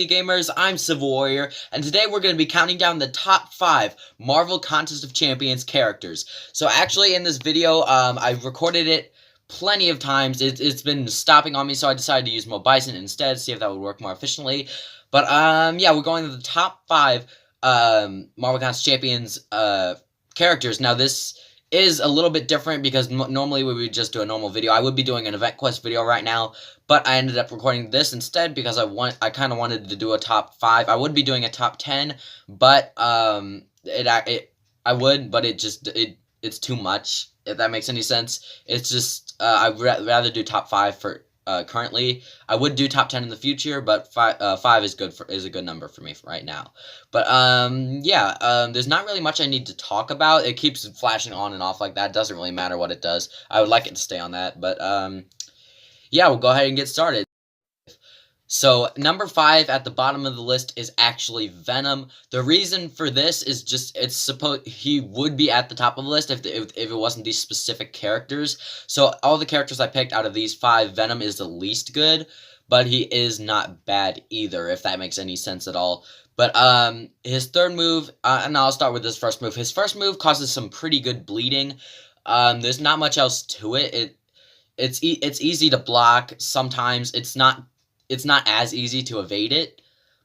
gamers, I'm Civil Warrior, and today we're going to be counting down the top 5 Marvel Contest of Champions characters. So actually in this video, I've recorded it plenty of times. It's been stopping on me, so I decided to use Mo Bison instead, see if that would work more efficiently. But yeah, we're going to the top 5 Marvel Contest Champions characters. Now this is a little bit different because normally we would just do a normal video. I would be doing an event quest video right now, but I ended up recording this instead because I kind of wanted to do a top 5. I would be doing a top 10, but I would, but it's too much, if that makes any sense. It's just I'd rather do top 5 for currently. I would do top 10 in the future, but 5 is a good number for me right now. But yeah, there's not really much I need to talk about. It keeps flashing on and off like that. It doesn't really matter what it does. I would like it to stay on that, but yeah, we'll go ahead and get started. So, number 5 at the bottom of the list is actually Venom. The reason for this is just, he would be at the top of the list if it wasn't these specific characters. So, all the characters I picked out of these 5, Venom is the least good, but he is not bad either, if that makes any sense at all. But, his third move, and I'll start with his first move. His first move causes some pretty good bleeding. There's not much else to it. It's easy to block. Sometimes it's not as easy to evade it,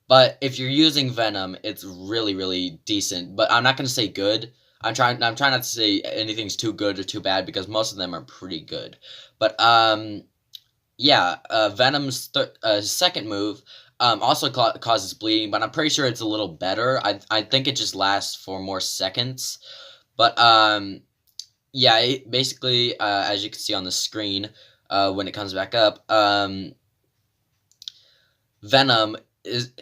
but if you're using Venom, it's really, really decent. But I'm not going to say good. I'm trying not to say anything's too good or too bad because most of them are pretty good. But yeah, Venom's second move also causes bleeding, but I'm pretty sure it's a little better. I think it just lasts for more seconds. But yeah, basically, as you can see on the screen, when it comes back up, Venom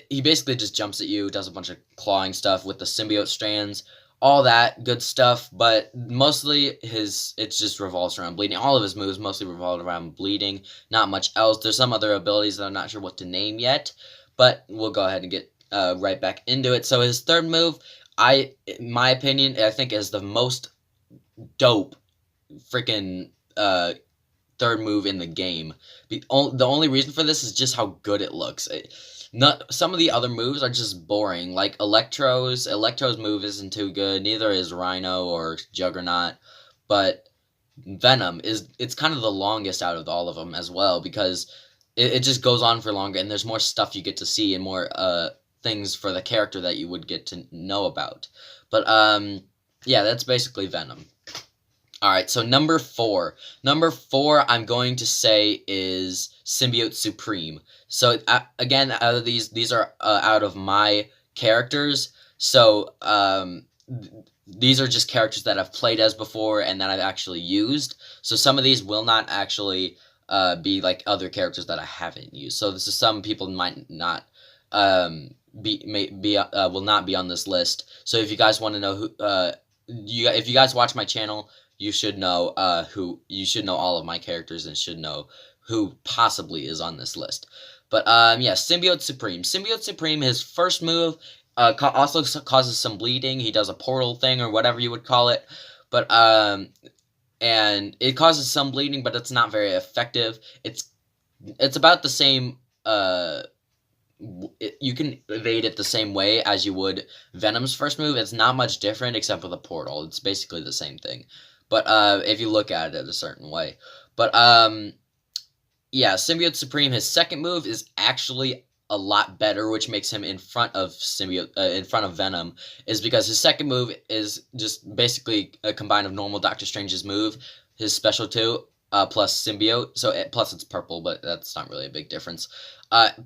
he basically just jumps at you, does a bunch of clawing stuff with the symbiote strands, all that good stuff, but mostly it just revolves around bleeding. All of his moves mostly revolve around bleeding, not much else. There's some other abilities that I'm not sure what to name yet, but we'll go ahead and get right back into it. So his third move, in my opinion, I think is the most dope freaking third move in the game. The only reason for this is just how good it looks. Some of the other moves are just boring, like Electro's move isn't too good, neither is Rhino or Juggernaut, but Venom it's kind of the longest out of all of them as well, because it just goes on for longer, and there's more stuff you get to see and more things for the character that you would get to know about. But yeah, that's basically Venom. Alright, so number 4. Number 4, I'm going to say, is Symbiote Supreme. So, again, out of these are out of my characters. So, these are just characters that I've played as before and that I've actually used. So, some of these will not actually be like other characters that I haven't used. So, this is some people might not will not be on this list. So, if you guys want to know who, if you guys watch my channel, you should know all of my characters and should know who possibly is on this list. But yeah, Symbiote Supreme. Symbiote Supreme, his first move also causes some bleeding. He does a portal thing or whatever you would call it. But and it causes some bleeding, but it's not very effective. It's about the same. You can evade it the same way as you would Venom's first move. It's not much different except for the portal. It's basically the same thing. But if you look at it a certain way. But yeah, Symbiote Supreme, his second move is actually a lot better, which makes him in front of Venom, is because his second move is just basically a combine of normal Doctor Strange's move, his special 2, plus Symbiote. So plus it's purple, but that's not really a big difference.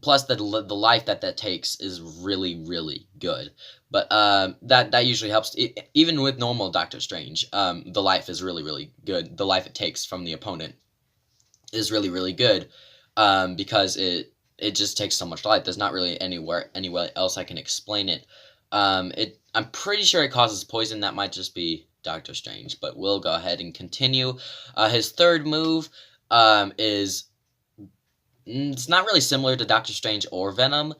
Plus the life that takes is really, really good. But that usually helps. Even with normal Doctor Strange, the life is really, really good. The life it takes from the opponent is really, really good, because it just takes so much life. There's not really anywhere else I can explain it. I'm pretty sure it causes poison. That might just be Doctor Strange, but we'll go ahead and continue. His third move is... It's not really similar to Doctor Strange or Venom.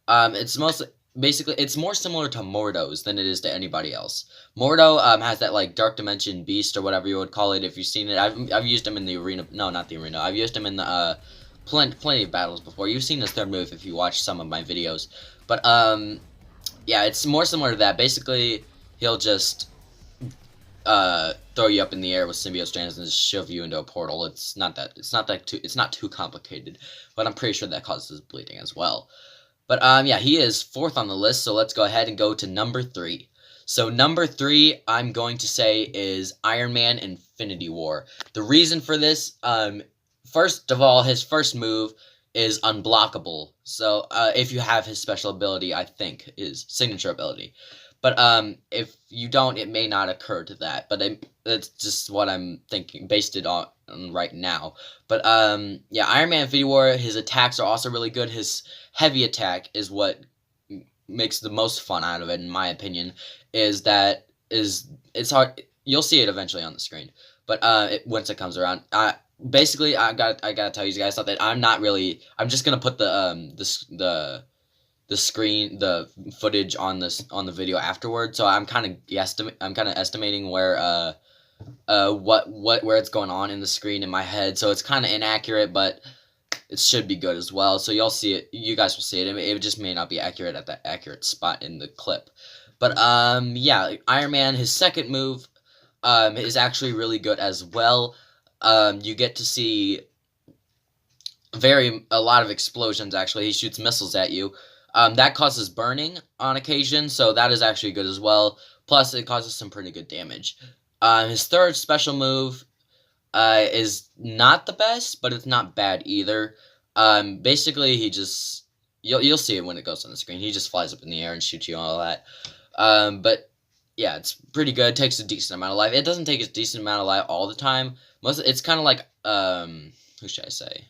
It's more similar to Mordo's than it is to anybody else. Mordo has that like Dark Dimension Beast or whatever you would call it if you've seen it. I've used him in the arena. No, not the arena. I've used him in the plenty of battles before. You've seen his third move if you watch some of my videos. But, yeah, it's more similar to that. Basically, he'll just throw you up in the air with symbiote strands and just shove you into a portal. It's not too complicated, but I'm pretty sure that causes bleeding as well. But yeah, he is 4th on the list, so let's go ahead and go to number 3. So number 3, I'm going to say, is Iron Man Infinity War. The reason for this, first of all, his first move is unblockable. So if you have his special ability, I think, his signature ability. But if you don't, it may not occur to that. But that's just what I'm thinking, based it on right now. But yeah, Iron Man Infinity War, his attacks are also really good. His heavy attack is what makes the most fun out of it, in my opinion. It's hard. You'll see it eventually on the screen. But once it comes around, basically, I gotta tell you guys something. I'm just gonna put the footage on the video afterward. So I'm kind of estimating where where it's going on in the screen in my head. So it's kind of inaccurate, but it should be good as well. So you'll see it. You guys will see it. It just may not be accurate at that accurate spot in the clip. But yeah, Iron Man, his second move is actually really good as well. You get to see a lot of explosions. Actually, he shoots missiles at you. That causes burning on occasion, so that is actually good as well. Plus, it causes some pretty good damage. His third special move is not the best, but it's not bad either. Basically, he just... You'll see it when it goes on the screen. He just flies up in the air and shoots you and all that. But, yeah, it's pretty good. It takes a decent amount of life. It doesn't take a decent amount of life all the time. It's kind of like, who should I say?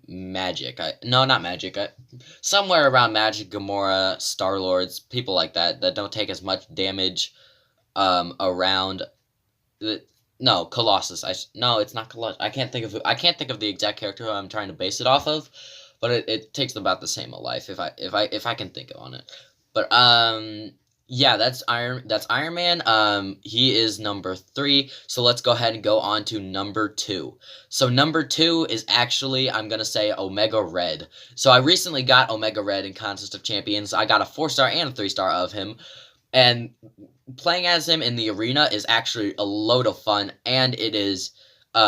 Magic. No, not Magic. Somewhere around Magic, Gamora, Star-Lords, people like that don't take as much damage around no, Colossus. No, it's not Colossus. I can't think of the exact character who I'm trying to base it off of, but it takes about the same a life if I can think on it. But yeah, that's Iron Man. He is number 3. So let's go ahead and go on to number 2. So number 2 is actually, I'm gonna say, Omega Red. So I recently got Omega Red in Contest of Champions. I got a 4-star and a 3-star of him, and playing as him in the arena is actually a load of fun, and it is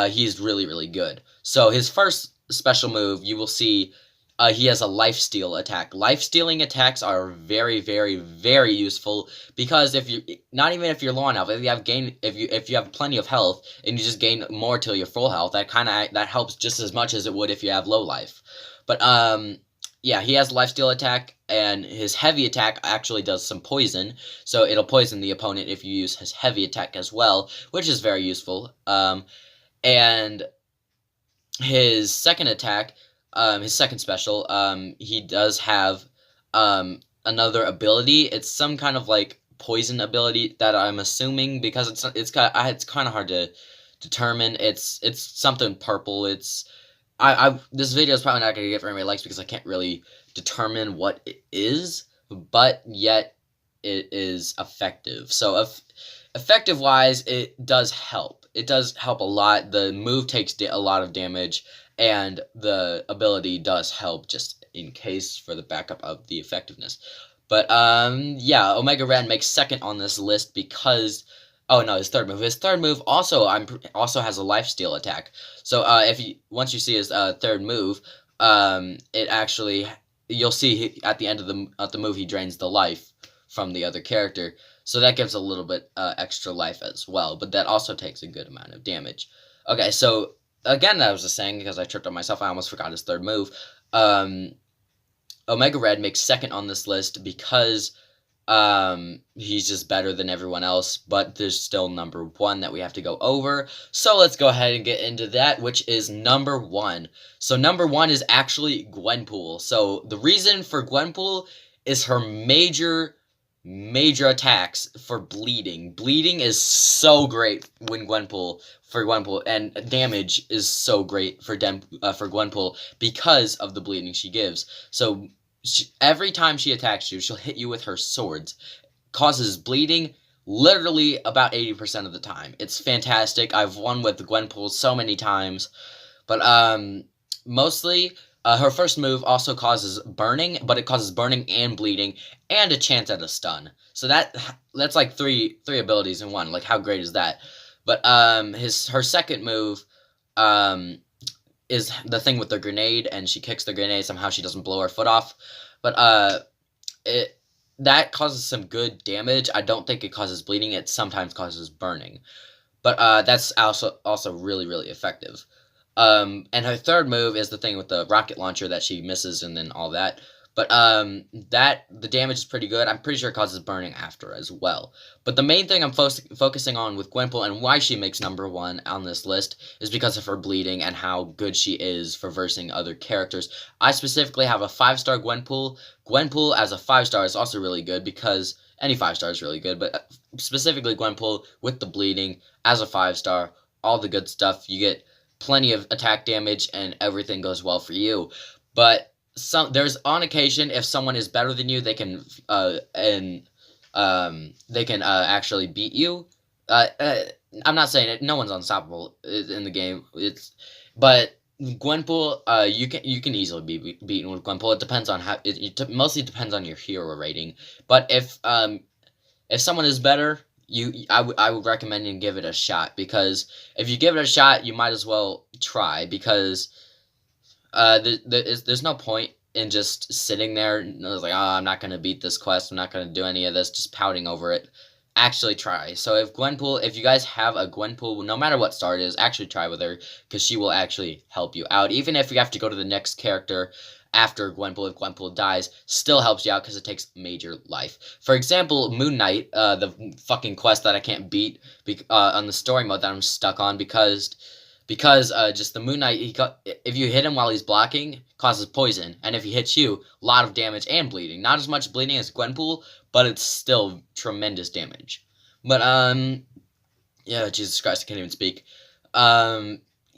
he's really, really good. So his first special move, you will see. He has a lifesteal attack. Lifestealing attacks are very, very, very useful because if you're low on health, if you have plenty of health and you just gain more till you're full health, that helps just as much as it would if you have low life. But yeah, he has a lifesteal attack, and his heavy attack actually does some poison, so it'll poison the opponent if you use his heavy attack as well, which is very useful. And his second attack. His second special, he does have, another ability. It's some kind of, like, poison ability that I'm assuming, because it's kind of hard to determine. It's something purple. This video is probably not going to get very many likes because I can't really determine what it is, but yet it is effective. So, effective-wise, it does help. It does help a lot. The move takes a lot of damage, and the ability does help just in case for the backup of the effectiveness. But, yeah, Omega Red makes second on this list because... Oh, no, his third move. His third move also has a lifesteal attack. So, once you see his third move, it actually... You'll see at the end of the move, he drains the life from the other character. So that gives a little bit extra life as well. But that also takes a good amount of damage. Okay, so... Again, I was just saying, because I tripped on myself, I almost forgot his third move. Omega Red makes second on this list because he's just better than everyone else, but there's still number 1 that we have to go over. So let's go ahead and get into that, which is number 1. So number 1 is actually Gwenpool. So the reason for Gwenpool is her major attacks for bleeding. Bleeding is so great for Gwenpool, and damage is so great for Gwenpool because of the bleeding she gives. So every time she attacks you, she'll hit you with her swords. Causes bleeding, literally about 80% of the time. It's fantastic. I've won with Gwenpool so many times. But, mostly, her first move also causes burning, but it causes burning and bleeding, and a chance at a stun. So that's like three abilities in one. Like, how great is that? But, her second move, is the thing with the grenade, and she kicks the grenade, somehow she doesn't blow her foot off. But, that causes some good damage. I don't think it causes bleeding. It sometimes causes burning. But that's also really, really effective. And her third move is the thing with the rocket launcher that she misses and then all that. But the damage is pretty good. I'm pretty sure it causes burning after as well. But the main thing I'm focusing on with Gwenpool and why she makes #1 on this list is because of her bleeding and how good she is for versing other characters. I specifically have a 5-star Gwenpool. Gwenpool as a 5-star is also really good because any 5-star is really good, but specifically Gwenpool with the bleeding as a 5-star, all the good stuff. You get plenty of attack damage and everything goes well for you. But there's on occasion, if someone is better than you, they can actually beat you. I'm not saying it. No one's unstoppable in the game. But Gwenpool, you can easily be beaten with Gwenpool. It depends on how. It mostly depends on your hero rating. But if someone is better, I would recommend you give it a shot, because if you give it a shot, you might as well try, because there's no point in just sitting there like, oh, I'm not going to beat this quest, I'm not going to do any of this, just pouting over it. Actually try. So if you guys have a Gwenpool, no matter what star it is, actually try with her, because she will actually help you out. Even if you have to go to the next character after Gwenpool, if Gwenpool dies, still helps you out because it takes major life. For example, Moon Knight, the fucking quest that I can't beat on the story mode that I'm stuck on, because just the Moon Knight, if you hit him while he's blocking, causes poison, and if he hits you, a lot of damage and bleeding. Not as much bleeding as Gwenpool, but it's still tremendous damage. But yeah, Jesus Christ, I can't even speak.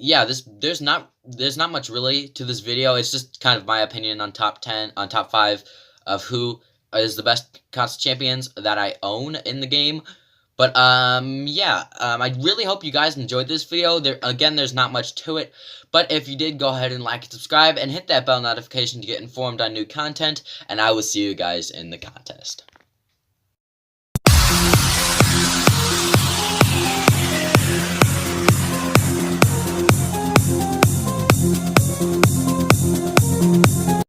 Yeah, there's not much really to this video. It's just kind of my opinion on top 5 of who is the best contest champions that I own in the game. But, yeah, I really hope you guys enjoyed this video. There's not much to it, but if you did, go ahead and like and subscribe, and hit that bell notification to get informed on new content, and I will see you guys in the contest.